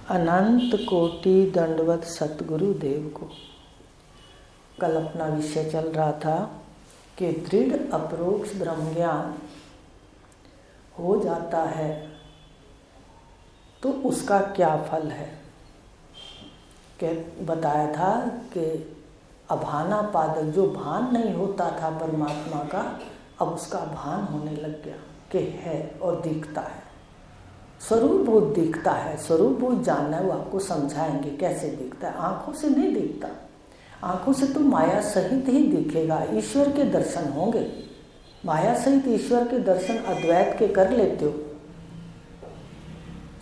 अनंत कोटि दंडवत सतगुरु देव को। कल अपना विषय चल रहा था कि दृढ़ अपरोक्ष ब्रह्म ज्ञान हो जाता है तो उसका क्या फल है। कि बताया था कि अभाना पादक, जो भान नहीं होता था परमात्मा का, अब उसका भान होने लग गया कि है और दिखता है। स्वरूपभूत दिखता है, स्वरूपभूत जानना है, वो आपको समझाएंगे कैसे दिखता है। आंखों से नहीं दिखता, आंखों से तो माया सहित ही दिखेगा। ईश्वर के दर्शन होंगे, माया सहित ईश्वर के दर्शन अद्वैत के कर लेते हो।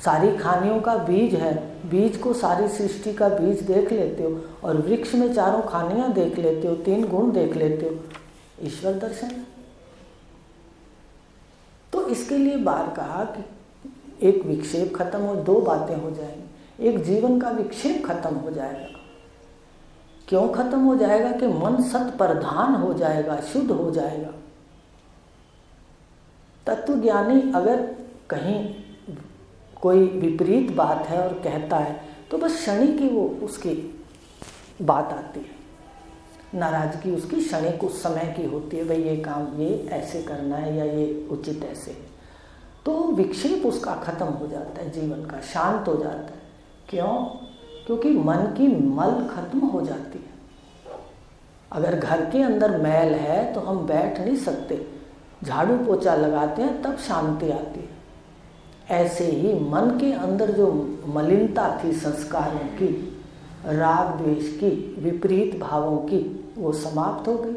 सारी खानियों का बीज है, बीज को सारी सृष्टि का बीज देख लेते हो, और वृक्ष में चारों खानियां देख लेते हो, 3 गुण देख लेते हो, ईश्वर दर्शन। तो इसके लिए बार कहा कि एक विक्षेप खत्म हो, 2 बातें हो जाएंगी। एक जीवन का विक्षेप खत्म हो जाएगा। क्यों खत्म हो जाएगा? कि मन सत प्रधान हो जाएगा, शुद्ध हो जाएगा। तत्वज्ञानी अगर कहीं कोई विपरीत बात है और कहता है तो बस क्षणिक ही वो उसकी बात आती है, नाराजगी उसकी क्षणिक उस समय की होती है, भाई ये काम ये ऐसे करना है या ये उचित ऐसे है। तो विक्षेप उसका खत्म हो जाता है, जीवन का शांत हो जाता है। क्यों? क्योंकि मन की मल खत्म हो जाती है। अगर घर के अंदर मैल है तो हम बैठ नहीं सकते, झाड़ू पोछा लगाते हैं तब शांति आती है। ऐसे ही मन के अंदर जो मलिनता थी संस्कारों की, राग द्वेष की, विपरीत भावों की, वो समाप्त हो गई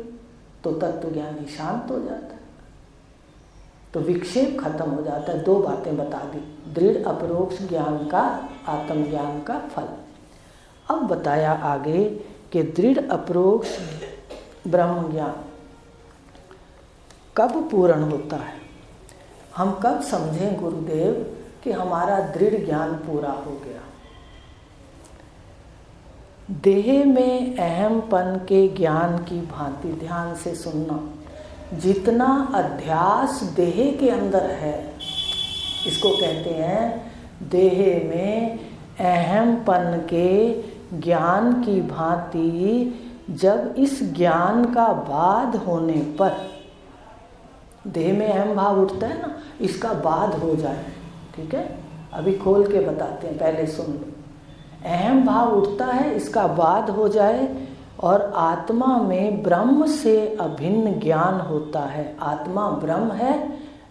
तो तत्वज्ञानी शांत हो जाता है, तो विक्षेप खत्म हो जाता है। 2 बातें बता दी, दृढ़ अपरोक्ष ज्ञान का, आत्मज्ञान का फल। अब बताया आगे कि दृढ़ अपरोक्ष ब्रह्म ज्ञान कब पूर्ण होता है। हम कब समझें गुरुदेव कि हमारा दृढ़ ज्ञान पूरा हो गया। देह में अहमपन के ज्ञान की भांति, ध्यान से सुनना, जितना अध्यास देह के अंदर है, इसको कहते हैं देह में अहमपन के ज्ञान की भांति। जब इस ज्ञान का बाध होने पर, देह में अहम भाव उठता है ना, इसका बाध हो जाए, ठीक है, अभी खोल के बताते हैं, पहले सुन लो। अहम भाव उठता है, इसका बाध हो जाए और आत्मा में ब्रह्म से अभिन्न ज्ञान होता है। आत्मा ब्रह्म है,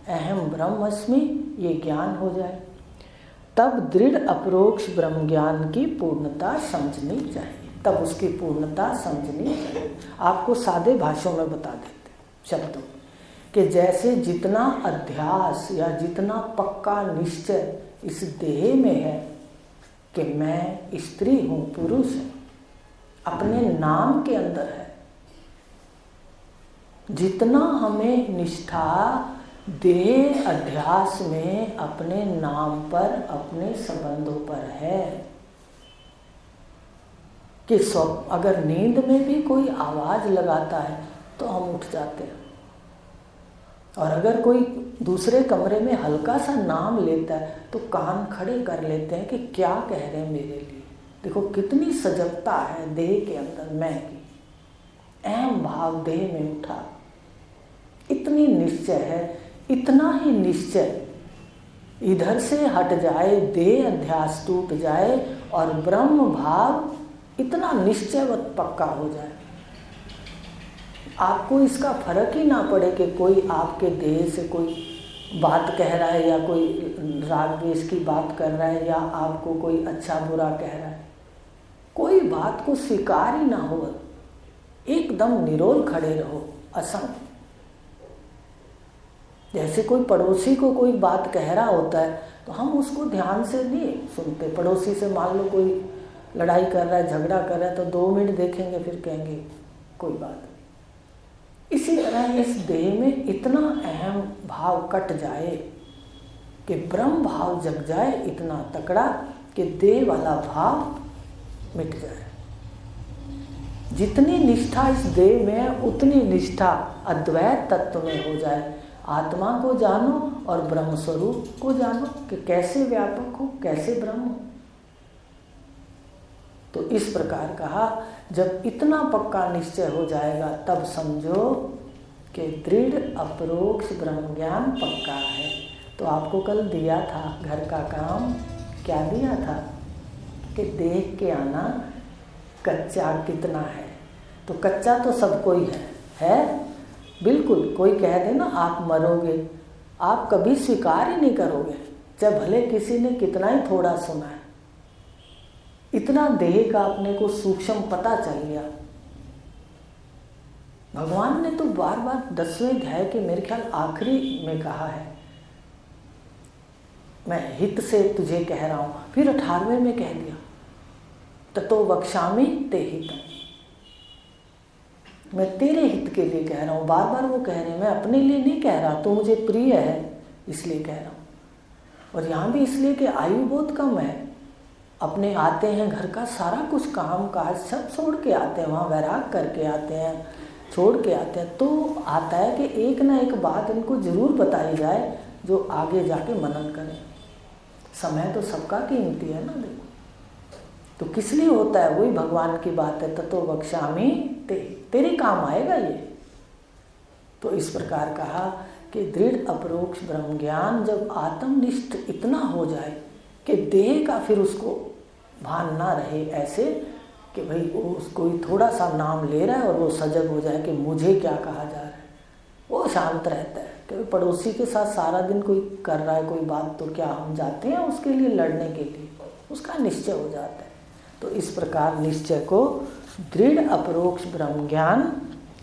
अहम ब्रह्मस्मि, ये ज्ञान हो जाए, तब दृढ़ अपरोक्ष ब्रह्म ज्ञान की पूर्णता समझनी चाहिए। तब उसकी पूर्णता समझनी चाहिए। आपको सादे भाषाओं में बता देते शब्दों कि जैसे जितना अध्यास या जितना पक्का निश्चय इस देह में है कि मैं स्त्री हूँ, पुरुष हूँ, अपने नाम के अंदर है, जितना हमें निष्ठा देह अध्यास में अपने नाम पर, अपने संबंधों पर है कि अगर नींद में भी कोई आवाज लगाता है तो हम उठ जाते हैं, और अगर कोई दूसरे कमरे में हल्का सा नाम लेता है तो कान खड़े कर लेते हैं कि क्या कह रहे हैं मेरे लिए। देखो कितनी सजगता है देह के अंदर, मैं की अहम भाव देह में उठा, इतनी निश्चय है। इतना ही निश्चय इधर से हट जाए, देह अध्यास टूट जाए और ब्रह्म भाव इतना निश्चयवत पक्का हो जाए, आपको इसका फर्क ही ना पड़े कि कोई आपके देह से कोई बात कह रहा है या कोई राग द्वेष की बात कर रहा है या आपको कोई अच्छा बुरा कह रहा है, कोई बात को स्वीकार ही ना हो, एकदम निरोल खड़े रहो, असंग। जैसे कोई पड़ोसी को कोई बात कह रहा होता है तो हम उसको ध्यान से नहीं सुनते। पड़ोसी से मान लो कोई लड़ाई कर रहा है, झगड़ा कर रहा है, तो 2 मिनट देखेंगे, फिर कहेंगे कोई बात। इसी तरह इस देह में इतना अहम भाव कट जाए कि ब्रह्म भाव जग जाए, इतना तकड़ा कि देह वाला भाव मिट जाए। जितनी निष्ठा इस देह में है उतनी निष्ठा अद्वैत तत्व में हो जाए। आत्मा को जानो और ब्रह्म स्वरूप को जानो कि कैसे व्यापक हो, कैसे ब्रह्म हो। तो इस प्रकार कहा, जब इतना पक्का निश्चय हो जाएगा तब समझो कि दृढ़ अपरोक्ष ब्रह्म ज्ञान पक्का है। तो आपको कल दिया था घर का काम, क्या दिया था कि देख के आना कच्चा कितना है। तो कच्चा तो सबको ही है बिल्कुल। कोई कह दे ना आप मरोगे, आप कभी स्वीकार ही नहीं करोगे, चाहे भले किसी ने कितना ही थोड़ा सुना है। इतना देह का अपने को सूक्ष्म पता चल गया। भगवान ने तो बार बार 10वें अध्याय के मेरे ख्याल आखिरी में कहा है, मैं हित से तुझे कह रहा हूं, फिर 18वें में कह दिया ततो वक्ष्यामि ते हितम्, मैं तेरे हित के लिए कह रहा हूं। बार बार वो कह रहे हैं, मैं अपने लिए नहीं कह रहा, तो मुझे प्रिय है इसलिए कह रहा हूं। और यहां भी इसलिए कि आयु बहुत कम है, अपने आते हैं घर का सारा कुछ काम काज सब छोड़ के आते हैं, वहाँ वैराग करके आते हैं, छोड़ के आते हैं। तो आता है कि एक ना एक बात इनको जरूर बताई जाए जो आगे जाके मनन करें। समय तो सबका कीमती है ना, देखो तो किस लिए होता है, वही भगवान की बात है, ततो वक्ष्यामि ते, तेरे काम आएगा ये। तो इस प्रकार कहा कि दृढ़ अपरोक्ष ब्रह्म ज्ञान जब आत्मनिष्ठ इतना हो जाए कि देह का फिर उसको भान ना रहे, ऐसे कि भाई वो कोई थोड़ा सा नाम ले रहा है और वो सजग हो जाए कि मुझे क्या कहा जा रहा है, वो शांत रहता है। कि पड़ोसी के साथ सारा दिन कोई कर रहा है कोई बात, तो क्या हम जाते हैं उसके लिए लड़ने के लिए, उसका निश्चय हो जाता है। तो इस प्रकार निश्चय को दृढ़ अपरोक्ष ब्रह्म ज्ञान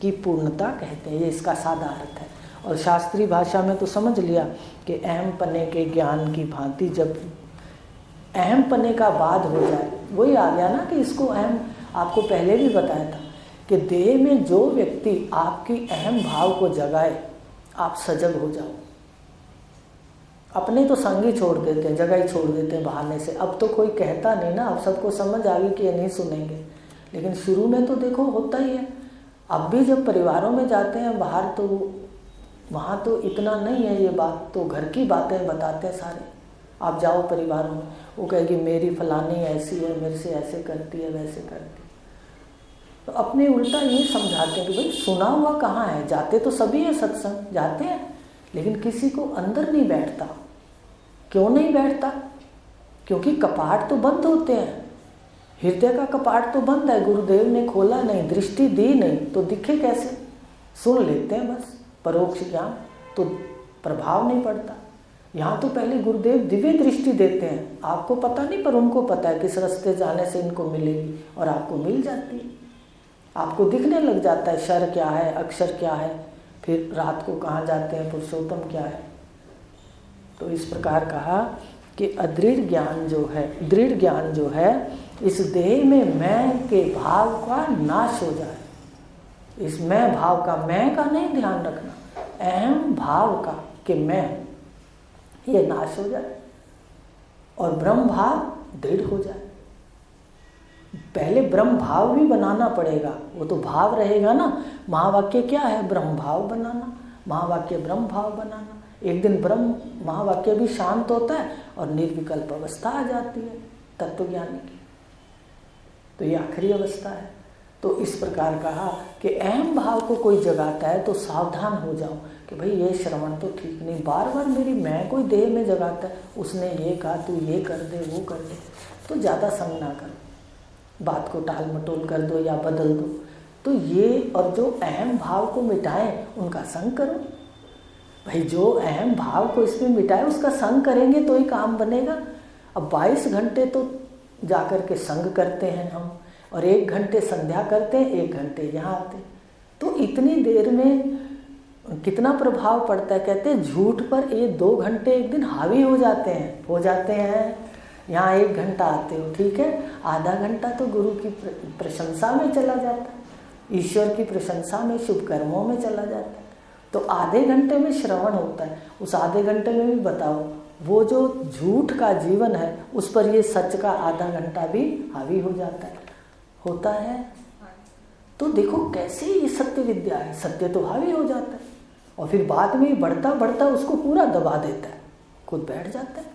की पूर्णता कहते हैं, ये इसका सादा अर्थ है। और शास्त्रीय भाषा में तो समझ लिया कि अहम पने के ज्ञान की भांति, जब अहम पने का बाद हो जाए, वही आ गया ना कि इसको अहम, आपको पहले भी बताया था कि देह में जो व्यक्ति आपकी अहम भाव को जगाए, आप सजग हो जाओ। अपने तो संग ही छोड़ देते हैं, जगह ही छोड़ देते हैं बहाने से। अब तो कोई कहता नहीं ना, अब सबको समझ आ गई कि ये नहीं सुनेंगे। लेकिन शुरू में तो देखो होता ही है। अब भी जब परिवारों में जाते हैं बाहर, तो वहाँ तो इतना नहीं है ये बात, तो घर की बातें बताते हैं सारे। आप जाओ परिवारों में, वो कहेगी मेरी फलानी ऐसी है, मेरे से ऐसे करती है, वैसे करती है। तो अपने उल्टा ये समझाते हैं कि भाई सुना हुआ कहाँ है, जाते तो सभी हैं सत्संग, जाते हैं, लेकिन किसी को अंदर नहीं बैठता। क्यों नहीं बैठता? क्योंकि कपाट तो बंद होते हैं, हृदय का कपाट तो बंद है, गुरुदेव ने खोला नहीं, दृष्टि दी नहीं, तो दिखे कैसे? सुन लेते हैं बस, परोक्ष ज्ञान तो प्रभाव नहीं पड़ता। यहाँ तो पहले गुरुदेव दिव्य दृष्टि देते हैं, आपको पता नहीं पर उनको पता है किस रास्ते जाने से इनको मिलेगी, और आपको मिल जाती है। आपको दिखने लग जाता है शर क्या है, अक्षर क्या है, फिर रात को कहाँ जाते हैं, पुरुषोत्तम क्या है। तो इस प्रकार कहा कि अदृढ़ ज्ञान जो है, दृढ़ ज्ञान जो है, इस देह में मैं के भाव का नाश हो जाए। इस मैं भाव का, मैं का नहीं ध्यान रखना, अहम भाव का कि मैं, ये नाश हो जाए और ब्रह्म भाव दृढ़ हो जाए। पहले ब्रह्म भाव भी बनाना पड़ेगा, वो तो भाव रहेगा ना। महावाक्य क्या है? ब्रह्म भाव बनाना, महावाक्य ब्रह्म भाव बनाना। एक दिन ब्रह्म महावाक्य भी शांत होता है और निर्विकल्प अवस्था आ जाती है तत्वज्ञानी की। तो ये आखिरी अवस्था है। तो इस प्रकार कहा कि अहम भाव को कोई जगाता है तो सावधान हो जाओ कि भाई ये श्रवण तो ठीक नहीं, बार बार मेरी मैं कोई देह में जगाता है, उसने ये कहा तू ये कर दे, वो कर दे, तो ज़्यादा संग ना करो, बात को टाल मटोल कर दो या बदल दो। तो ये, और जो अहम भाव को मिटाए उनका संग करो। भाई जो अहम भाव को इसमें मिटाए उसका संग करेंगे तो ही काम बनेगा। अब 22 घंटे तो जाकर के संग करते हैं हम, और 1 घंटे संध्या करते हैं, 1 घंटे यहाँ आते हैं, तो इतनी देर में कितना प्रभाव पड़ता है। कहते हैं झूठ पर ये 2 घंटे एक दिन हावी हो जाते हैं। यहाँ 1 घंटा आते हो, ठीक है, आधा घंटा तो गुरु की प्रशंसा में चला जाता है, ईश्वर की प्रशंसा में, शुभ कर्मों में चला जाता है। तो आधे घंटे में श्रवण होता है, उस आधे घंटे में भी बताओ वो जो झूठ का जीवन है उस पर ये सच का आधा घंटा भी हावी हो जाता है, होता है। तो देखो कैसे ये सत्य विद्या है, सत्य तो हावी हो जाता है और फिर बाद में बढ़ता बढ़ता उसको पूरा दबा देता है, खुद बैठ जाता है।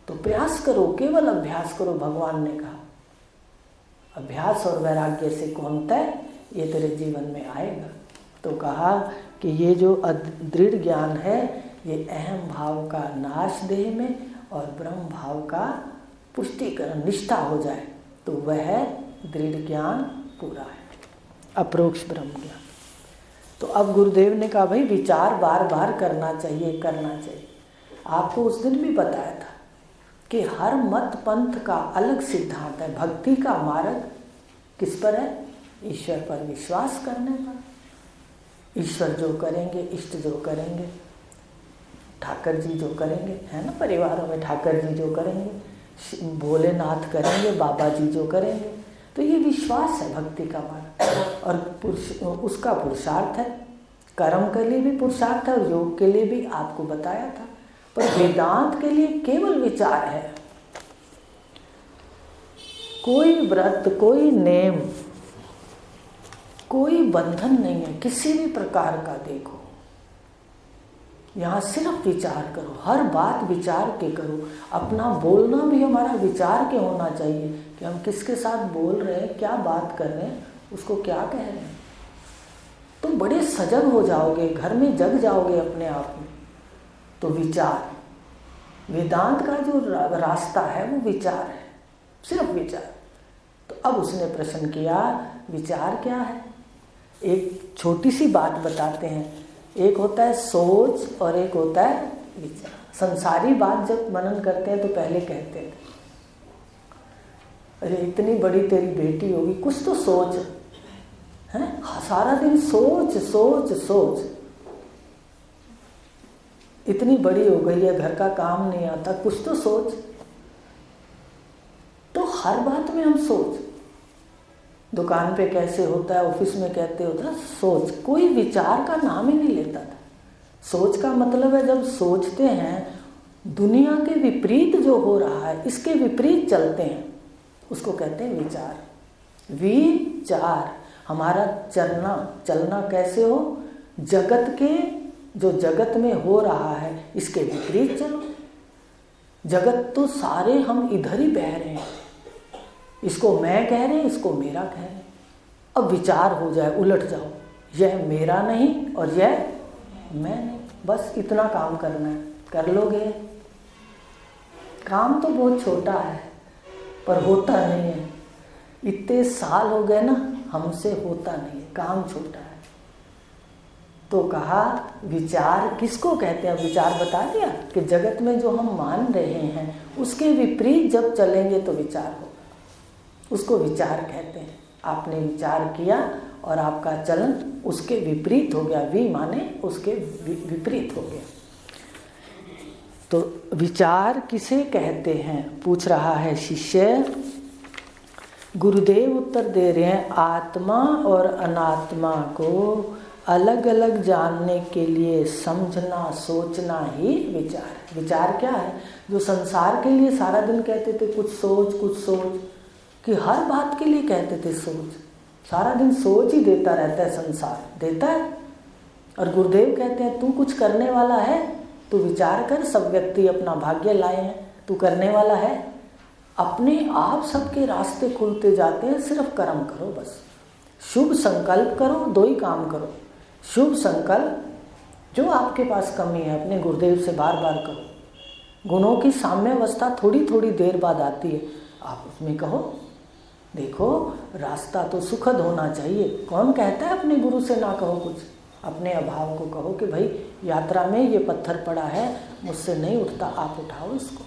तो प्रयास करो, केवल अभ्यास करो, भगवान ने कहा अभ्यास और वैराग्य से कौन तय, ये तेरे जीवन में आएगा। तो कहा कि ये जो दृढ़ ज्ञान है ये अहम भाव का नाश देह में और ब्रह्म भाव का पुष्टिकरण निष्ठा हो जाए तो वह दृढ़ ज्ञान पूरा है, अप्रोक्ष ब्रह्म ज्ञान। तो अब गुरुदेव ने कहा भाई विचार बार बार करना चाहिए, करना चाहिए। आपको उस दिन भी बताया था कि हर मत पंथ का अलग सिद्धांत है। भक्ति का मार्ग किस पर है? ईश्वर पर विश्वास करने पर। ईश्वर जो करेंगे, इष्ट जो करेंगे, ठाकर जी जो करेंगे, है ना, परिवारों में ठाकर जी जो करेंगे, भोलेनाथ करेंगे, बाबा जी जो करेंगे, तो ये विश्वास है भक्ति का मार्ग। और उसका पुरुषार्थ है, कर्म के लिए भी पुरुषार्थ है और योग के लिए भी आपको बताया था। पर वेदांत के लिए केवल विचार है, कोई व्रत, कोई नेम, कोई बंधन नहीं है किसी भी प्रकार का। देखो यहाँ सिर्फ विचार करो, हर बात विचार के करो। अपना बोलना भी हमारा विचार के होना चाहिए कि हम किसके साथ बोल रहे हैं, क्या बात कर रहे हैं, उसको क्या कह रहे हैं। तुम बड़े सजग हो जाओगे, घर में जग जाओगे अपने आप में। तो विचार, वेदांत का जो रास्ता है वो विचार है, सिर्फ विचार। तो अब उसने प्रश्न किया विचार क्या है? एक छोटी सी बात बताते हैं, एक होता है सोच और एक होता है विचार। संसारी बात जब मनन करते हैं तो पहले कहते थे अरे इतनी बड़ी तेरी बेटी होगी, कुछ तो सोच है, सारा दिन सोच सोच सोच, इतनी बड़ी हो गई है, घर का काम नहीं आता, कुछ तो सोच। तो हर बात में हम सोच, दुकान पे कैसे होता है, ऑफिस में कहते होता है सोच, कोई विचार का नाम ही नहीं लेता था। सोच का मतलब है जब सोचते हैं दुनिया के विपरीत जो हो रहा है, इसके विपरीत चलते हैं, उसको कहते हैं विचार। विचार हमारा चलना कैसे हो, जगत के, जो जगत में हो रहा है इसके विपरीत चलो। जगत तो सारे हम इधर ही बह रहे हैं, इसको मैं कह रहे हैं, इसको मेरा कह रहे हैं। अब विचार हो जाए, उलट जाओ, यह मेरा नहीं और यह मैं नहीं, बस इतना काम करना है, कर लोगे। काम तो बहुत छोटा है पर होता नहीं है। इतने साल हो गए ना, हमसे होता नहीं है, काम छोटा है। तो कहा विचार किसको कहते हैं? विचार बता दिया कि जगत में जो हम मान रहे हैं उसके विपरीत जब चलेंगे तो विचार होगा, उसको विचार कहते हैं। आपने विचार किया और आपका चलन उसके विपरीत हो गया, वी माने उसके विपरीत हो गया। तो विचार किसे कहते हैं, पूछ रहा है शिष्य। गुरुदेव उत्तर दे रहे हैं, आत्मा और अनात्मा को अलग अलग जानने के लिए समझना सोचना ही विचार है। विचार क्या है? जो संसार के लिए सारा दिन कहते थे कुछ सोच, कि हर बात के लिए कहते थे सोच, सारा दिन सोच ही देता रहता है, संसार देता है। और गुरुदेव कहते हैं तू कुछ करने वाला है, तू विचार कर, सब व्यक्ति अपना भाग्य लाए हैं, तू करने वाला है, अपने आप सबके रास्ते खुलते जाते हैं, सिर्फ कर्म करो बस। शुभ संकल्प करो, दो ही काम करो। शुभ संकल्प, जो आपके पास कमी है अपने गुरुदेव से बार बार करो। गुणों की साम्यावस्था थोड़ी थोड़ी देर बाद आती है, आप उसमें कहो देखो रास्ता तो सुखद होना चाहिए। कौन कहता है अपने गुरु से ना कहो कुछ? अपने अभाव को कहो कि भाई यात्रा में ये पत्थर पड़ा है, मुझसे नहीं उठता, आप उठाओ इसको।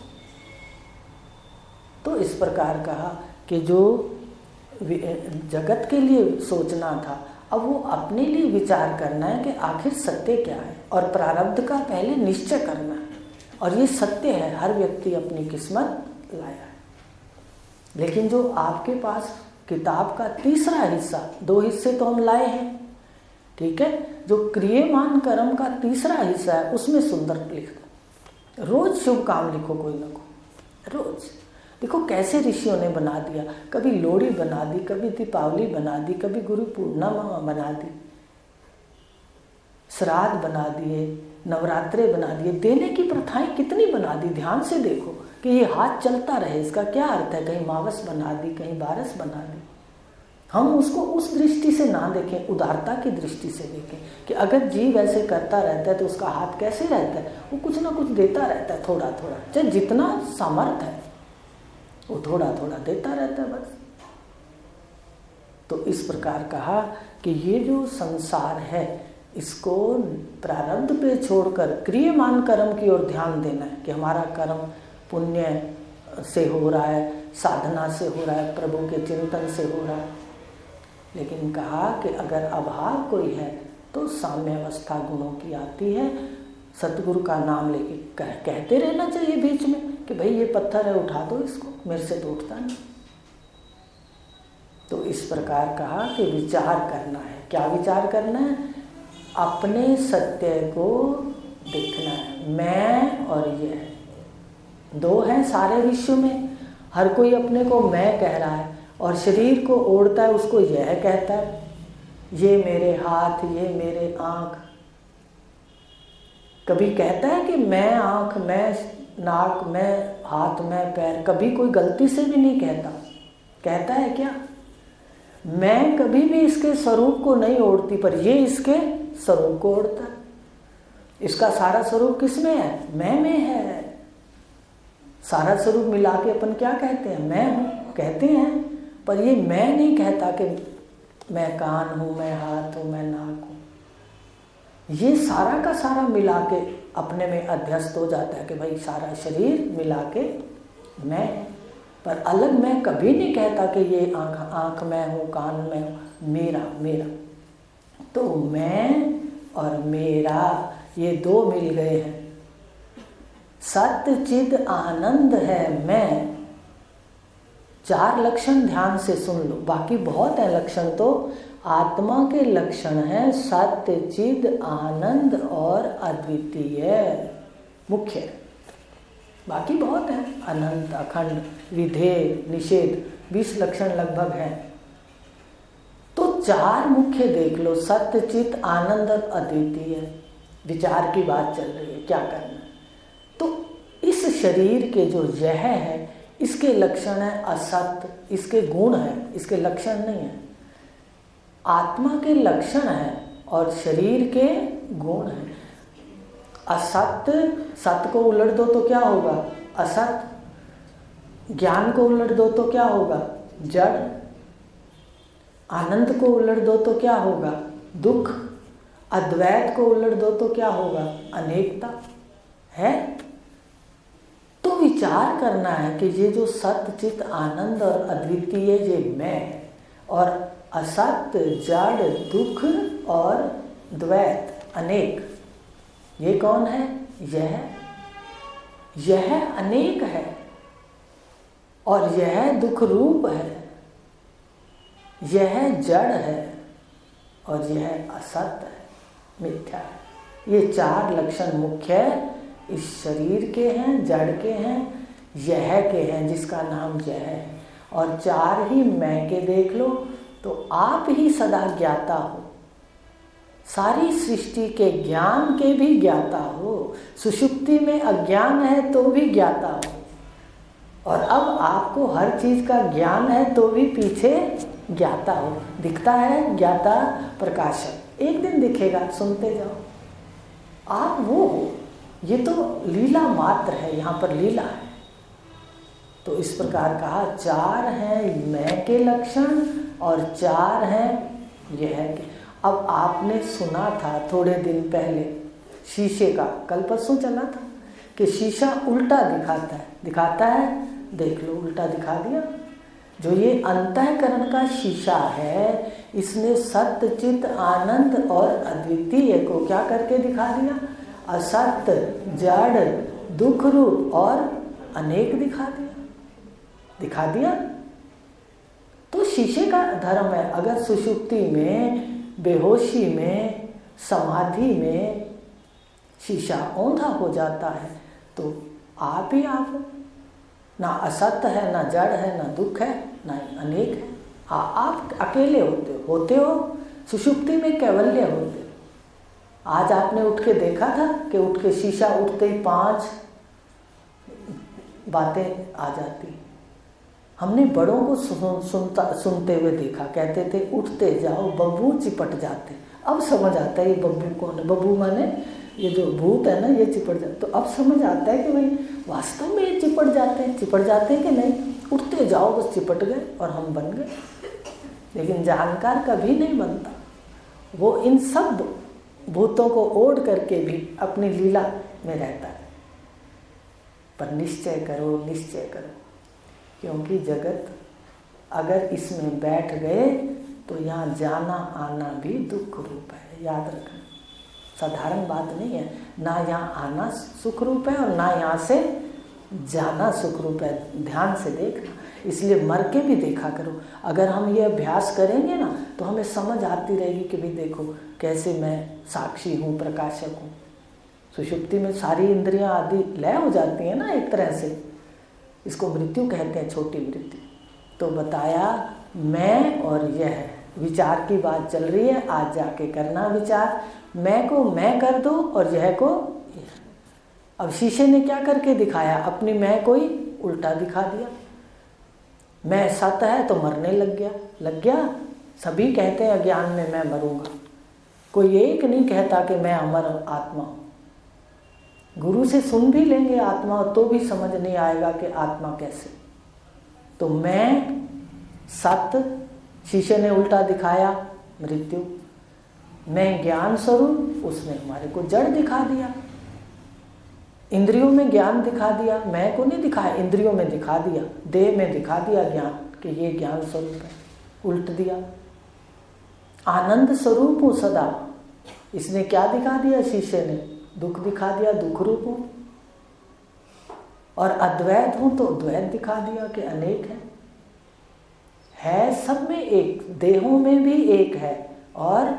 तो इस प्रकार कहा कि जो जगत के लिए सोचना था, अब वो अपने लिए विचार करना है कि आखिर सत्य क्या है, और प्रारब्ध का पहले निश्चय करना है। और ये सत्य है, हर व्यक्ति अपनी किस्मत लाया है। लेकिन जो आपके पास किताब का तीसरा हिस्सा, दो हिस्से तो हम लाए हैं, ठीक है, जो क्रियमान कर्म का तीसरा हिस्सा है उसमें सुंदर लिख दो। रोज शुभ काम लिखो, कोई ना कोई रोज। देखो कैसे ऋषियों ने बना दिया, कभी लोहड़ी बना दी, कभी दीपावली बना दी, कभी गुरु पूर्णिमा बना दी, श्राद्ध बना दिए, नवरात्रे बना दिए, देने की प्रथाएं कितनी बना दी। ध्यान से देखो कि ये हाथ चलता रहे, इसका क्या अर्थ है? कहीं मावस बना दी, कहीं बारस बना दी, हम उसको उस दृष्टि से ना देखें, उदारता की दृष्टि से देखें कि अगर जीव ऐसे करता रहता है तो उसका हाथ कैसे रहता है, वो कुछ ना कुछ देता रहता है, थोड़ा थोड़ा, चाहे जितना सामर्थ्य है वो थोड़ा थोड़ा देता रहता है बस। तो इस प्रकार कहा कि ये जो संसार है इसको प्रारब्ध पे छोड़कर क्रियमान कर्म की ओर ध्यान देना है कि हमारा कर्म पुण्य से हो रहा है, साधना से हो रहा है, प्रभु के चिंतन से हो रहा है। लेकिन कहा कि अगर अभाव कोई है तो साम्य अवस्था गुणों की आती है। सतगुरु का नाम लेके कहते रहना चाहिए बीच में कि भाई ये पत्थर है, उठा दो इसको, मेरे से तो उठता नहीं। तो इस प्रकार कहा कि विचार करना है। क्या विचार करना है? अपने सत्य को देखना है। मैं और ये दो हैं सारे विश्व में। हर कोई अपने को मैं कह रहा है और शरीर को ओढ़ता है, उसको यह कहता है, ये मेरे हाथ, ये मेरे आँख। कभी कहता है कि मैं आँख, मैं नाक, मैं हाथ, मैं पैर? कभी कोई गलती से भी नहीं कहता। कहता है क्या? मैं कभी भी इसके स्वरूप को नहीं ओढ़ती, पर ये इसके स्वरूप को ओढ़ता है। इसका सारा स्वरूप किसमें है? मैं में है। सारा स्वरूप मिला के अपन क्या कहते हैं? मैं हूँ कहते हैं, पर ये मैं नहीं कहता कि मैं कान हूँ, मैं हाथ हूँ, मैं नाक हूँ। ये सारा का सारा मिला के अपने में अध्यस्त हो जाता है कि भाई सारा शरीर मिला के मैं, पर अलग मैं कभी नहीं कहता कि ये आँख मैं हूँ, कान मैं हूँ, मेरा मेरा। तो मैं और मेरा ये दो मिल गए हैं। सत्य चिद आनंद है मैं। 4 लक्षण ध्यान से सुन लो, बाकी बहुत है लक्षण। तो आत्मा के लक्षण हैं सत्य चिद आनंद और अद्वितीय, मुख्य। बाकी बहुत है, अनंत, अखंड, विधेय, निषेध, 20 लक्षण लगभग हैं। तो 4 मुख्य देख लो, सत्य चित आनंद और अद्वितीय। विचार की बात चल रही है, क्या करना है? तो इस शरीर के जो यह है इसके लक्षण है असत्य, इसके गुण है, इसके लक्षण नहीं है। आत्मा के लक्षण है और शरीर के गुण है। असत्य, सत्य को उलट दो तो क्या होगा? असत्य। ज्ञान को उलट दो तो क्या होगा? जड़। आनंद को उलट दो तो क्या होगा? दुख। अद्वैत को उलट दो तो क्या होगा? अनेकता है। तो विचार करना है कि ये जो सत्य चित आनंद और अद्वितीय ये मैं, और असत्य, जड़, दुख और द्वैत, अनेक, ये कौन है? यह अनेक है और यह दुख रूप है, यह जड़ है और यह असत्य है, मिथ्या है। ये 4 लक्षण मुख्य इस शरीर के हैं, जड़ के हैं, यह के हैं, जिसका नाम यह है। और 4 ही मैं के देख लो तो आप ही सदा ज्ञाता हो, सारी सृष्टि के ज्ञान के भी ज्ञाता हो। सुषुप्ति में अज्ञान है तो भी ज्ञाता हो, और अब आपको हर चीज का ज्ञान है तो भी पीछे ज्ञाता हो। दिखता है ज्ञाता प्रकाशक, एक दिन दिखेगा, सुनते जाओ। आप वो हो, ये तो लीला मात्र है, यहाँ पर लीला है। तो इस प्रकार कहा 4 हैं मैं के लक्षण और 4 हैं यह के। अब आपने सुना था थोड़े दिन पहले शीशे का, कल परसों चला था कि शीशा उल्टा दिखाता है। दिखाता है, देख लो, उल्टा दिखा दिया। जो ये अंतःकरण का शीशा है, इसने सत्य चित आनंद और अद्वितीय को क्या करके दिखा दिया? असत्य, जड़, दुख रूप और अनेक दिखा दिया। तो शीशे का धर्म है। अगर सुषुप्ति में, बेहोशी में, समाधि में शीशा औंधा हो जाता है तो आप ही आप हो। ना असत्य है, ना जड़ है, ना दुख है, ना अनेक है। आप अकेले होते हो। सुषुप्ति में कैवल्य होते हो। आज आपने उठ के देखा था कि उठ के शीशा उठते ही 5 बातें आ जाती। हमने बड़ों को सुनते हुए देखा, कहते थे उठते जाओ बब्बू चिपट जाते। अब समझ आता है ये बब्बू कौन है। बब्बू माने ये जो भूत है ना, ये चिपट जाते। तो अब समझ आता है कि भाई वास्तव में ये चिपट जाते हैं कि नहीं, उठते जाओ बस चिपट गए और हम बन गए। लेकिन जानकार कभी नहीं बनता, वो इन सब भूतों को ओढ़ करके भी अपनी लीला में रहता है। पर निश्चय करो, क्योंकि जगत अगर इसमें बैठ गए तो यहाँ जाना आना भी दुख रूप है। याद रखना, साधारण बात नहीं है। ना यहाँ आना सुख रूप है और ना यहाँ से जाना सुख रूप है। ध्यान से देखना, इसलिए मर के भी देखा करो। अगर हम ये अभ्यास करेंगे ना तो हमें समझ आती रहेगी कि भाई देखो कैसे मैं साक्षी हूँ, प्रकाशक हूँ। सुषुप्ति में सारी इंद्रियां आदि लय हो जाती हैं ना एक तरह से। इसको मृत्यु कहते हैं, छोटी मृत्यु। तो बताया मैं और यह विचार की बात चल रही है। आज जाके करना विचार, मैं को मैं कर दो और यह को यह। अब शीशे ने क्या करके दिखाया, अपनी मैं को ही उल्टा दिखा दिया। मैं सत है तो मरने लग गया। सभी कहते हैं अज्ञान में मैं मरूंगा, कोई एक नहीं कहता कि मैं अमर आत्मा हूं। गुरु से सुन भी लेंगे आत्मा तो भी समझ नहीं आएगा कि आत्मा कैसे। तो मैं सत, शीशे ने उल्टा दिखाया मृत्यु। मैं ज्ञान स्वरूप, उसने हमारे को जड़ दिखा दिया। इंद्रियों में ज्ञान दिखा दिया, मैं को नहीं दिखाया, इंद्रियों में दिखा दिया, देह में दिखा दिया ज्ञान कि ये ज्ञान स्वरूप है, उल्ट दिया। आनंद स्वरूप हूँ सदा, इसने क्या दिखा दिया, शीशे ने दुख दिखा दिया, दुख रूप हूँ। और अद्वैत हूँ तो द्वैत दिखा दिया कि अनेक है सब में एक, देहों में भी एक है और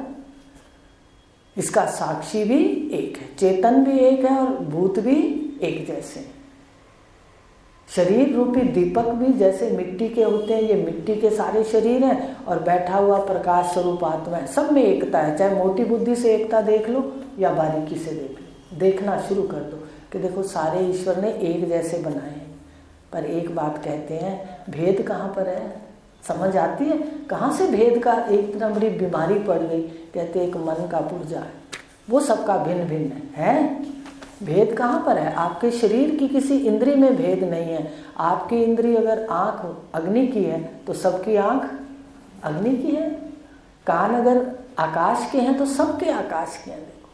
इसका साक्षी भी एक है, चेतन भी एक है और भूत भी एक जैसे। शरीर रूपी दीपक भी जैसे मिट्टी के होते हैं, ये मिट्टी के सारे शरीर हैं और बैठा हुआ प्रकाश स्वरूप आत्मा है। सब में एकता है, चाहे मोटी बुद्धि से एकता देख लो या बारीकी से देख लो। देखना शुरू कर दो कि देखो सारे ईश्वर ने एक जैसे बनाए हैं। पर एक बात कहते हैं, भेद कहाँ पर है, समझ आती है कहाँ से भेद का। एक तरह बड़ी बीमारी पड़ गई, कहते एक मन का पुर्जा है, वो सबका भिन्न भिन्न है। भेद कहाँ पर है, आपके शरीर की किसी इंद्री में भेद नहीं है। आपकी इंद्री अगर आँख अग्नि की है तो सबकी आँख अग्नि की है। कान अगर आकाश के हैं तो सबके आकाश के हैं। देखो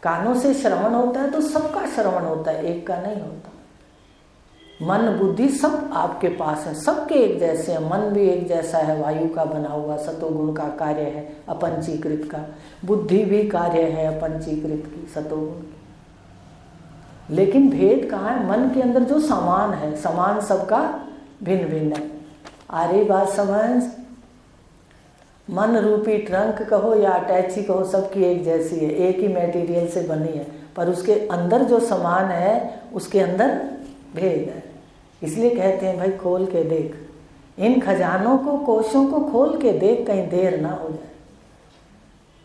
कानों से श्रवण होता है तो सबका श्रवण होता है, एक का नहीं होता। मन बुद्धि सब आपके पास है, सबके एक जैसे हैं। मन भी एक जैसा है, वायु का बना हुआ, सतोगुण का कार्य है, अपंचीकृत का। बुद्धि भी कार्य है अपंचीकृत की, सतोगुण की। लेकिन भेद कहाँ है, मन के अंदर जो समान है, समान सबका भिन्न भिन्न है। आ रही बात समझ। मन रूपी ट्रंक कहो या अटैची कहो, सबकी एक जैसी है, एक ही मटेरियल से बनी है, पर उसके अंदर जो समान है उसके अंदर भेद है। इसलिए कहते हैं भाई खोल के देख, इन खजानों को, कोशों को खोल के देख, कहीं देर ना हो जाए,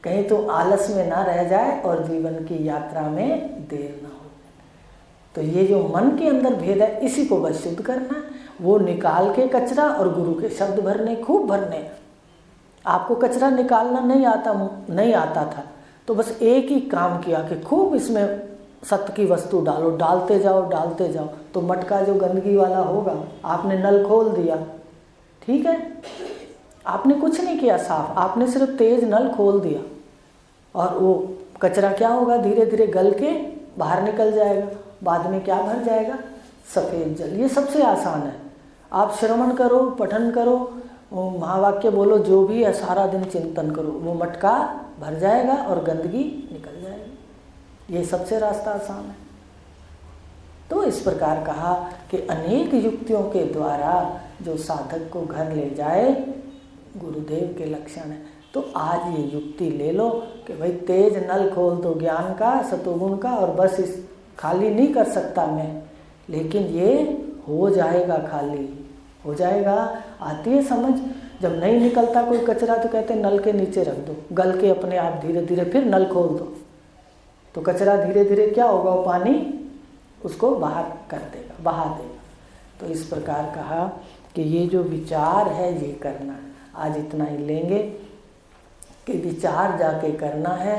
कहीं तो आलस में ना रह जाए और जीवन की यात्रा में देर ना हो जाए। तो ये जो मन के अंदर भेद है, इसी को बस शुद्ध करना, वो निकाल के कचरा और गुरु के शब्द भरने, खूब भरने। आपको कचरा निकालना नहीं आता था तो बस एक ही काम किया कि खूब इसमें सत्य की वस्तु डालो, डालते जाओ। तो मटका जो गंदगी वाला होगा, आपने नल खोल दिया, ठीक है, आपने कुछ नहीं किया साफ, आपने सिर्फ तेज नल खोल दिया और वो कचरा क्या होगा, धीरे धीरे गल के बाहर निकल जाएगा। बाद में क्या भर जाएगा, सफ़ेद जल। ये सबसे आसान है। आप श्रवण करो, पठन करो, महावाक्य बोलो, जो भी है, सारा दिन चिंतन करो, वो मटका भर जाएगा और गंदगी निकल जाएगी। ये सबसे रास्ता आसान है। तो इस प्रकार कहा कि अनेक युक्तियों के द्वारा जो साधक को घर ले जाए, गुरुदेव के लक्षण है। तो आज ये युक्ति ले लो कि भाई तेज नल खोल दो ज्ञान का, सतोगुण का, और बस इस खाली नहीं कर सकता मैं, लेकिन ये हो जाएगा, खाली हो जाएगा। आती है समझ। जब नहीं निकलता कोई कचरा तो कहते नल के नीचे रख दो, गल के अपने आप धीरे धीरे, फिर नल खोल दो तो कचरा धीरे धीरे क्या होगा, वो पानी उसको बाहर कर देगा, बहा देगा। तो इस प्रकार कहा कि ये जो विचार है ये करना है। आज इतना ही लेंगे कि विचार जाके करना है।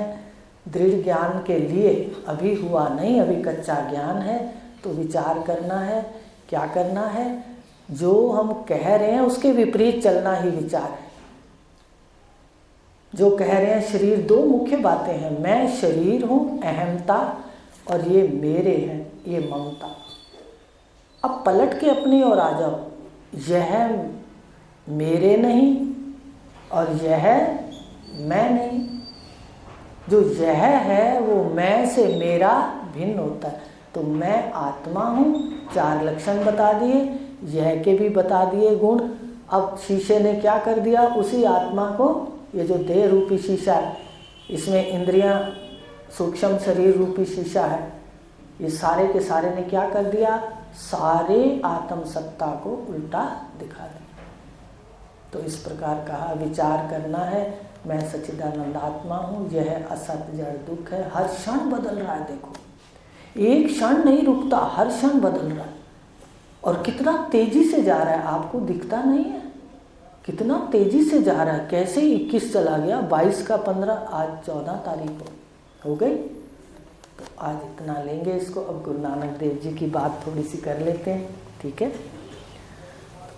दृढ़ ज्ञान के लिए अभी हुआ नहीं, अभी कच्चा ज्ञान है, तो विचार करना है। क्या करना है? जो हम कह रहे हैं उसके विपरीत चलना ही विचार है। जो कह रहे हैं शरीर, दो मुख्य बातें हैं, मैं शरीर हूँ, अहमता, और ये मेरे हैं, ये ममता। अब पलट के अपनी ओर आ जाओ, यह मेरे नहीं और यह मैं नहीं। जो यह है वो मैं से मेरा भिन्न होता है। तो मैं आत्मा हूँ, 4 लक्षण बता दिए, यह के भी बता दिए गुण। अब शीशे ने क्या कर दिया? उसी आत्मा को, ये जो देह रूपी शीशा है, इसमें इंद्रियां, सूक्ष्म शरीर रूपी शीशा है, ये सारे के सारे ने क्या कर दिया? सारे आत्म सत्ता को उल्टा दिखा दिया। तो इस प्रकार कहा विचार करना है, मैं सच्चिदानंद आत्मा हूँ, यह असत जड़ दुख है, हर क्षण बदल रहा है। देखो, एक क्षण नहीं रुकता, हर क्षण बदल रहा है, और कितना तेजी से जा रहा है, आपको दिखता नहीं है कितना तेजी से जा रहा है। कैसे 21 चला गया, 22 का 15, आज 14 तारीख हो गई। तो आज इतना लेंगे इसको। अब गुरु नानक देव जी की बात थोड़ी सी कर लेते हैं, ठीक है?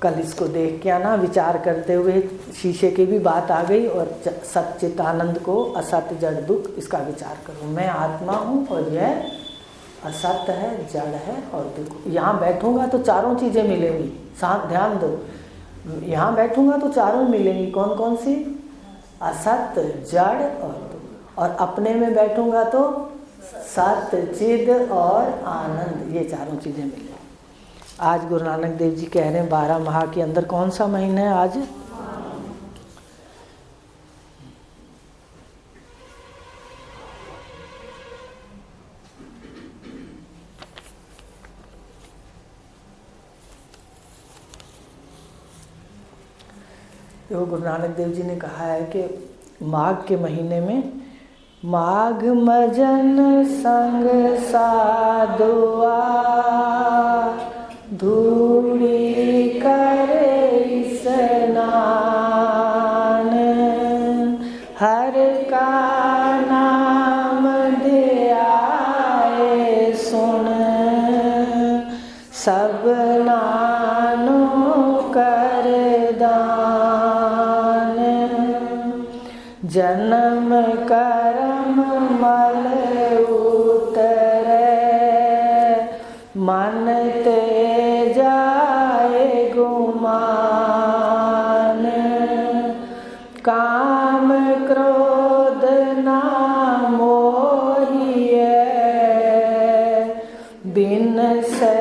कल इसको देख के आना, विचार करते हुए शीशे की भी बात आ गई, और सच्चिदानंद को असत जड़ दुख, इसका विचार करो। मैं आत्मा हूँ और यह असत है, जड़ है और दुख। यहाँ बैठूंगा तो चारों चीज़ें मिलेंगी, साथ ध्यान दो। यहाँ बैठूंगा तो चारों मिलेंगी, कौन कौन सी? असत, जड़ और दुख। और अपने में बैठूंगा तो सत, चिद और आनंद, ये चारों चीज़ें मिलेंगी। आज गुरु नानक देव जी कह रहे हैं 12 माह के अंदर कौन सा महीना है आज? तो गुरु नानक देव जी ने कहा है कि माघ के महीने में, माघ मजन संग साधुआ धूड़ी करे स्नान, हर का नाम ध्याए सुन, सब नानो कर दान, जन्म कर्म मल उतरे, मन ते जाए गुमान, काम क्रोध ना मोहिए, बिन से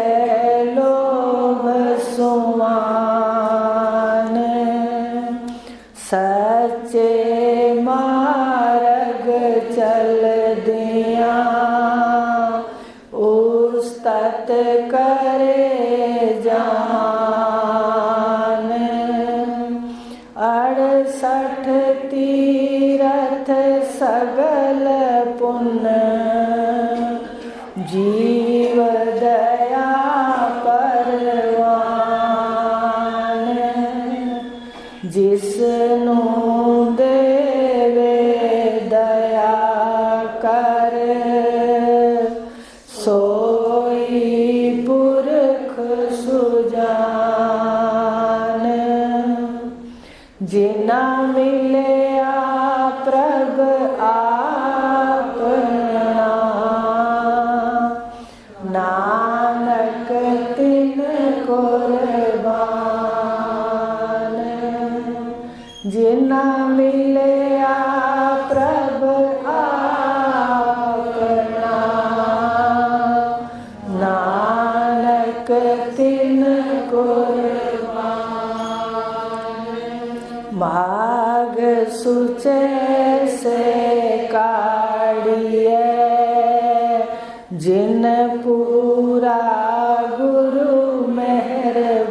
लोभ सुमान, सच्चे मार्ग चल दिया, उस तत करे जान, 68 तीरथ सगल पुण्य, जीव दया परवान, जिसनु देवे दया कर, सोई पुरख सुजान, जिना मिले प्रभ आपना, नानक तिन कुर्बान, जिना मिले प्रभ आपना, नानक तिन कुर्बान। माघ सुचे से काढ़िए, जिन पूरा गुरु मेहरबान,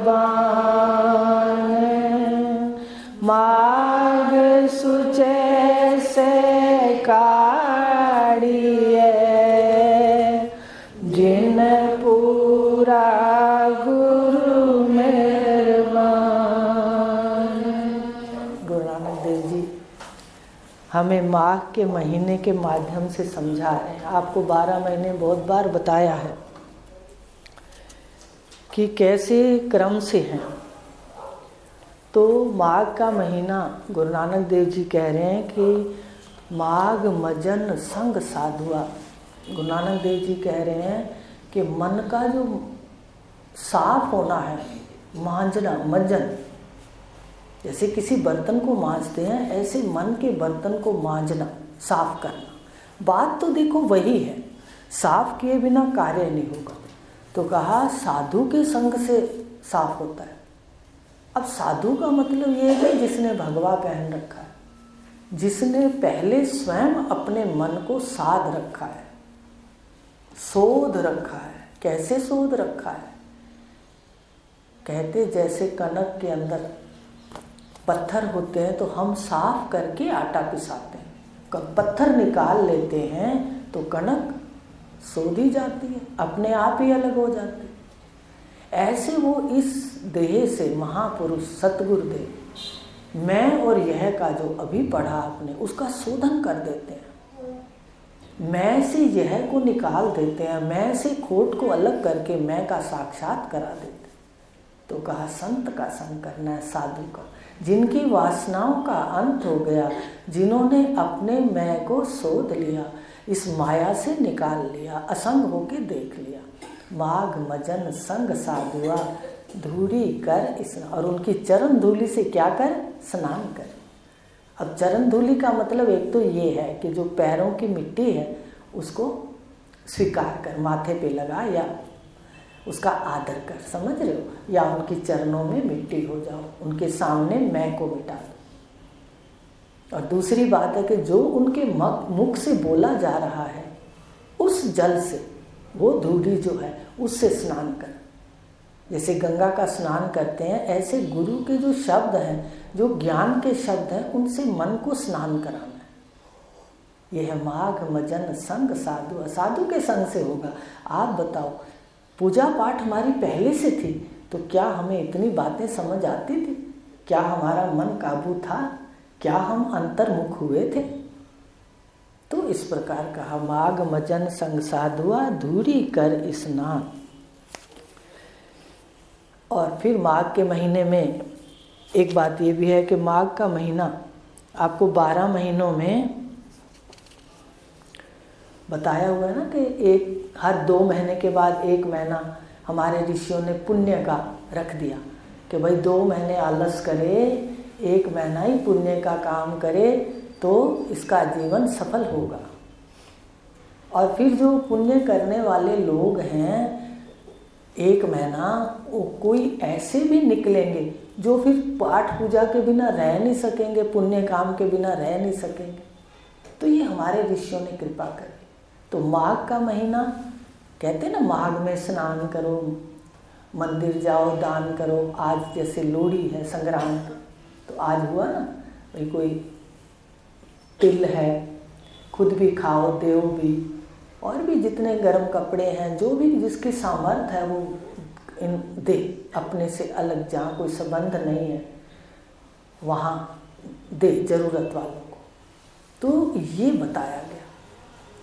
माघ सुचे से काढ़िए, जिन पूरा गुरु मेहरबान। हमें माघ के महीने के माध्यम से समझा रहे हैं। आपको 12 महीने बहुत बार बताया है कि कैसे क्रम से हैं। तो माघ का महीना गुरु नानक देव जी कह रहे हैं कि माघ मजन संग साधुआ। गुरु नानक देव जी कह रहे हैं कि मन का जो साफ होना है, मांजना, मजन, जैसे किसी बर्तन को मांजते हैं ऐसे मन के बर्तन को मांजना, साफ करना। बात तो देखो वही है, साफ किए बिना कार्य नहीं होगा। तो कहा साधु के संग से साफ होता है। अब साधु का मतलब ये है कि जिसने भगवा पहन रखा है, जिसने पहले स्वयं अपने मन को साध रखा है, शोध रखा है। कैसे शोध रखा है? कहते जैसे कनक के अंदर पत्थर होते हैं तो हम साफ करके आटा पिसाते हैं, पत्थर निकाल लेते हैं तो कनक सोधी जाती है, अपने आप ही अलग हो जाती है। ऐसे वो इस देह से महापुरुष सतगुरुदेव मैं और यह का जो अभी पढ़ा आपने उसका शोधन कर देते हैं। मैं से यह को निकाल देते हैं, मैं से खोट को अलग करके मैं का साक्षात करा देते। तो कहा संत का संग करना है, साधु का, जिनकी वासनाओं का अंत हो गया, जिन्होंने अपने मैं को शोध लिया, इस माया से निकाल लिया, असंग होके देख लिया। माघ मजन संग साधुआ धूरी कर स्नान, और उनकी चरण धूलि से क्या कर? स्नान कर। अब चरण धूलि का मतलब एक तो ये है कि जो पैरों की मिट्टी है उसको स्वीकार कर, माथे पे लगा या उसका आदर कर, समझ रहे हो? या उनकी चरणों में मिट्टी हो जाओ, उनके सामने मैं को मिटा दो। और दूसरी बात है कि जो उनके मुख से बोला जा रहा है उस जल से, वो धूली जो है उससे स्नान कर। जैसे गंगा का स्नान करते हैं ऐसे गुरु के जो शब्द हैं, जो ज्ञान के शब्द हैं, उनसे मन को स्नान कराना है। यह है माघ मजन संग साधु, साधु के संग से होगा। आप बताओ, पूजा पाठ हमारी पहले से थी तो क्या हमें इतनी बातें समझ आती थी? क्या हमारा मन काबू था? क्या हम अंतर्मुख हुए थे? तो इस प्रकार कहा माघ मजन संग साधुआ धूरी कर स्नान। और फिर माघ के महीने में एक बात ये भी है कि माघ का महीना आपको 12 महीनों में बताया हुआ है ना कि एक हर 2 महीने के बाद 1 महीना हमारे ऋषियों ने पुण्य का रख दिया कि भाई 2 महीने आलस करे, 1 महीना ही पुण्य का काम करे तो इसका जीवन सफल होगा। और फिर जो पुण्य करने वाले लोग हैं 1 महीना, वो कोई ऐसे भी निकलेंगे जो फिर पाठ पूजा के बिना रह नहीं सकेंगे, पुण्य काम के बिना रह नहीं सकेंगे। तो ये हमारे ऋषियों ने कृपा करी। तो माघ का महीना कहते ना, माघ में स्नान करो, मंदिर जाओ, दान करो। आज जैसे लोहड़ी है, संक्रांत, तो आज हुआ ना भाई, कोई तिल है, खुद भी खाओ, देव भी, और भी जितने गर्म कपड़े हैं, जो भी जिसकी सामर्थ्य है वो इन दे, अपने से अलग, जहाँ कोई संबंध नहीं है वहाँ दे जरूरत वालों को। तो ये बताया गया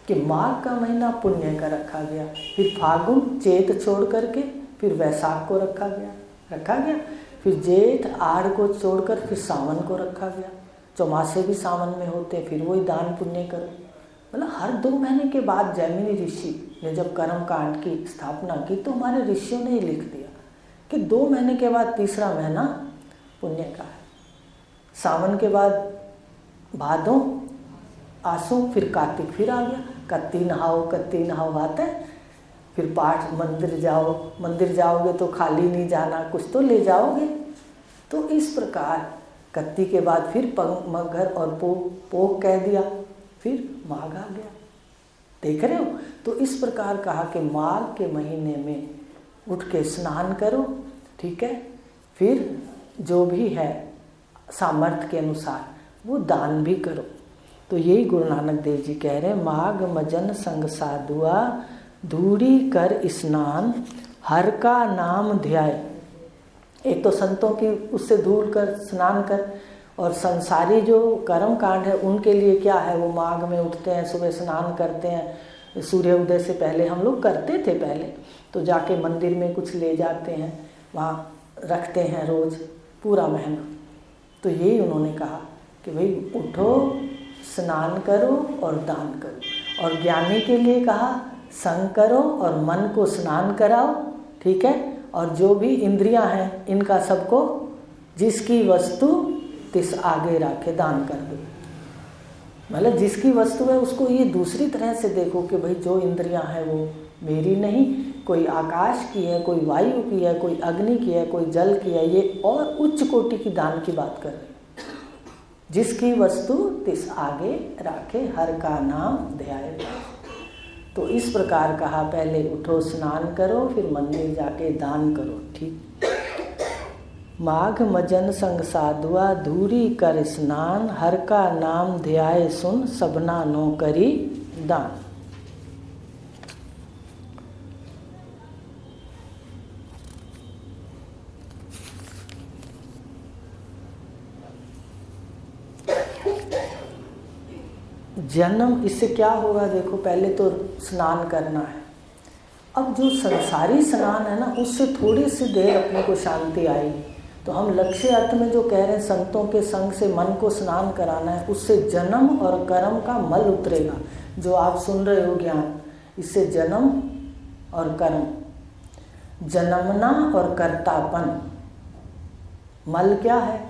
कि माघ का महीना पुण्य का रखा गया। फिर फागुन चैत छोड़ करके फिर वैशाख को रखा गया। फिर जेठ आड़ को छोड़कर फिर सावन को रखा गया। चौमासे भी सावन में होते, फिर वही दान पुण्य करो। मतलब हर 2 महीने के बाद जैमिनी ऋषि ने जब कर्म कांड की स्थापना की तो हमारे ऋषियों ने ही लिख दिया कि 2 महीने के बाद तीसरा महीना पुण्य का है। सावन के बाद भादों, आसू, फिर कार्तिक फिर आ गया। कत्ती नहाओ आता है। फिर पाठ, मंदिर जाओगे तो खाली नहीं जाना, कुछ तो ले जाओगे। तो इस प्रकार कत्ती के बाद फिर मगर और पोह कह दिया, फिर माघ आ गया। देख रहे हो? तो इस प्रकार कहा कि माघ के महीने में उठ के स्नान करो, ठीक है। फिर जो भी है सामर्थ्य के अनुसार वो दान भी करो। तो यही गुरु नानक देव जी कह रहे हैं, माघ मजन संग साधुआ धूरी कर स्नान हर का नाम ध्याय। एक तो संतों की उससे धूल कर स्नान कर, और संसारी जो कर्म कांड है उनके लिए क्या है, वो माघ में उठते हैं, सुबह स्नान करते हैं, सूर्य उदय से पहले हम लोग करते थे पहले, तो जाके मंदिर में कुछ ले जाते हैं, वहाँ रखते हैं रोज पूरा महीना। तो यही उन्होंने कहा कि भाई उठो, स्नान करो और दान करो। और ज्ञानी के लिए कहा संग करो और मन को स्नान कराओ, ठीक है। और जो भी इंद्रियां हैं इनका सबको जिसकी वस्तु तिस आगे रखे दान कर दो। मतलब जिसकी वस्तु है उसको ये दूसरी तरह से देखो कि भाई जो इंद्रियां हैं वो मेरी नहीं, कोई आकाश की है, कोई वायु की है, कोई अग्नि की है, कोई जल की है, ये और उच्च कोटि की दान की बात कर रहे। जिसकी वस्तु तिस आगे राखे, हर का नाम ध्याए। तो इस प्रकार कहा, पहले उठो स्नान करो, फिर मंदिर जाके दान करो, ठीक। माघ मजन संग साधुआ, धूरी कर स्नान, हर का नाम ध्याए सुन, सबना नो करी दान। जन्म, इससे क्या होगा देखो, पहले तो स्नान करना है। अब जो संसारी स्नान है ना, उससे थोड़ी सी देर अपने को शांति आएगी। तो हम लक्ष्य अर्थ में जो कह रहे हैं संतों के संग से मन को स्नान कराना है, उससे जन्म और कर्म का मल उतरेगा। जो आप सुन रहे हो ज्ञान, इससे जन्म और कर्म, जन्मना और कर्तापन, मल क्या है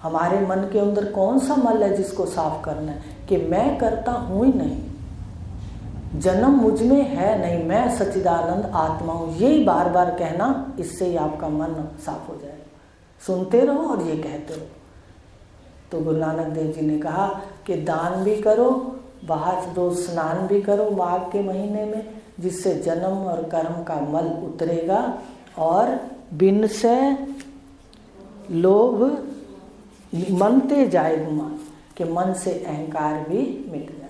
हमारे मन के अंदर, कौन सा मल है जिसको साफ करना है कि मैं करता हूँ ही नहीं, जन्म मुझ में है नहीं, मैं सच्चिदानंद आत्मा हूँ। यही बार बार कहना, इससे ही आपका मन साफ हो जाएगा। सुनते रहो और ये कहते रहो। तो गुरु नानक देव जी ने कहा कि दान भी करो, बाहर रोज स्नान भी करो माघ के महीने में, जिससे जन्म और कर्म का मल उतरेगा और बिन से लोभ मनते जाए गुमान, कि मन से अहंकार भी मिट जाए।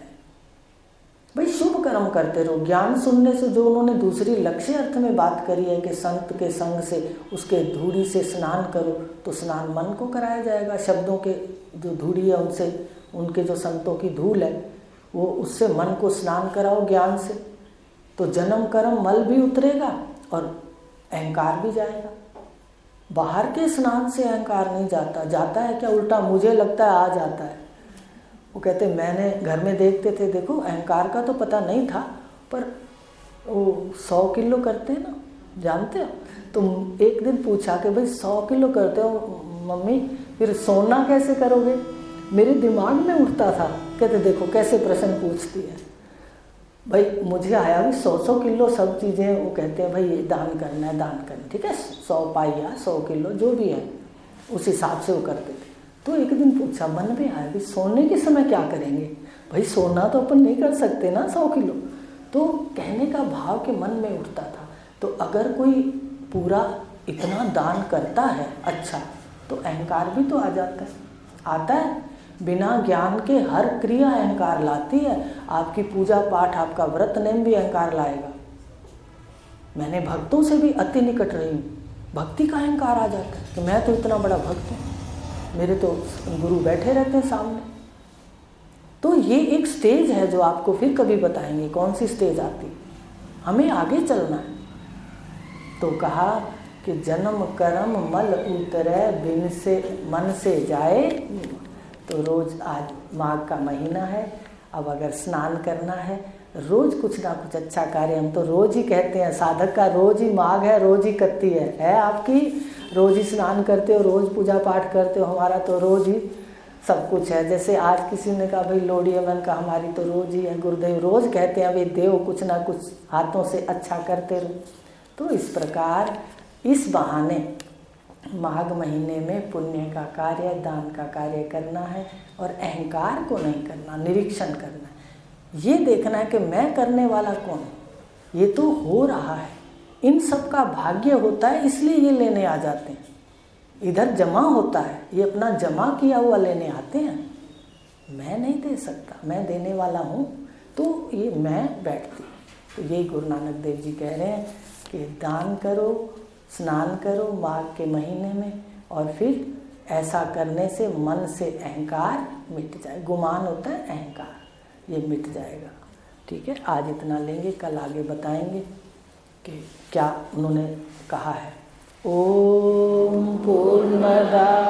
भाई शुभ कर्म करते रहो। ज्ञान सुनने से जो उन्होंने दूसरी लक्ष्य अर्थ में बात करी है कि संत के संग से उसके धूड़ी से स्नान करो, तो स्नान मन को कराया जाएगा। शब्दों के जो धूड़ी है उनसे, उनके जो संतों की धूल है वो, उससे मन को स्नान कराओ ज्ञान से, तो जन्म कर्म मल भी उतरेगा और अहंकार भी जाएगा। बाहर के स्नान से अहंकार नहीं जाता, जाता है क्या उल्टा, मुझे लगता है आ जाता है। वो कहते मैंने घर में देखते थे, देखो अहंकार का तो पता नहीं था, पर वो 100 किलो करते हैं ना, जानते हो। तो एक दिन पूछा कि भाई 100 किलो करते हो मम्मी, फिर सोना कैसे करोगे? मेरे दिमाग में उठता था। कहते देखो कैसे प्रश्न पूछती है। भाई मुझे आया भी 100 किलो सब चीज़ें, वो कहते हैं भाई ये दान करना है, दान करना, ठीक है, 100 पाइया 100 किलो जो भी है उस हिसाब से वो करते थे। तो एक दिन पूछा, मन में आया भी सोने के समय क्या करेंगे? भाई सोना तो अपन नहीं कर सकते ना 100 किलो। तो कहने का भाव के मन में उठता था। तो अगर कोई पूरा इतना दान करता है अच्छा, तो अहंकार भी तो आ जाता है, आता है। बिना ज्ञान के हर क्रिया अहंकार लाती है। आपकी पूजा पाठ, आपका व्रत नेम भी अहंकार लाएगा। मैंने भक्तों से भी अति निकट रही हूँ, भक्ति का अहंकार आ जाता है कि मैं तो इतना बड़ा भक्त हूँ, मेरे तो गुरु बैठे रहते हैं सामने। तो ये एक स्टेज है जो आपको फिर कभी बताएंगे कौन सी स्टेज आती, हमें आगे चलना है। तो कहा कि जन्म कर्म मल उतरे, बिन से मन से जाए। तो रोज, आज माघ का महीना है, अब अगर स्नान करना है, रोज कुछ ना कुछ अच्छा कार्य, हम तो रोज ही कहते हैं, साधक का रोज ही माघ है, रोज ही कत्ती है आपकी, रोज ही स्नान करते हो, रोज पूजा पाठ करते हो, हमारा तो रोज ही सब कुछ है। जैसे आज किसी ने कहा भाई लोहड़ी है, मैंने कहा हमारी तो रोज ही है, गुरुदेव रोज कहते हैं भाई देव कुछ ना कुछ हाथों से अच्छा करते रहो। तो इस प्रकार इस बहाने माघ महीने में पुण्य का कार्य, दान का कार्य करना है और अहंकार को नहीं करना, निरीक्षण करना है। ये देखना है कि मैं करने वाला कौन, ये तो हो रहा है, इन सब का भाग्य होता है, इसलिए ये लेने आ जाते हैं। इधर जमा होता है, ये अपना जमा किया हुआ लेने आते हैं। मैं नहीं दे सकता, मैं देने वाला हूँ, तो ये मैं बैठती। तो यही गुरु नानक देव जी कह रहे हैं कि दान करो, स्नान करो माघ के महीने में, और फिर ऐसा करने से मन से अहंकार मिट जाए। गुमान होता है अहंकार, ये मिट जाएगा। ठीक है, आज इतना लेंगे, कल आगे बताएंगे कि क्या उन्होंने कहा है। ओम पूर्णमदः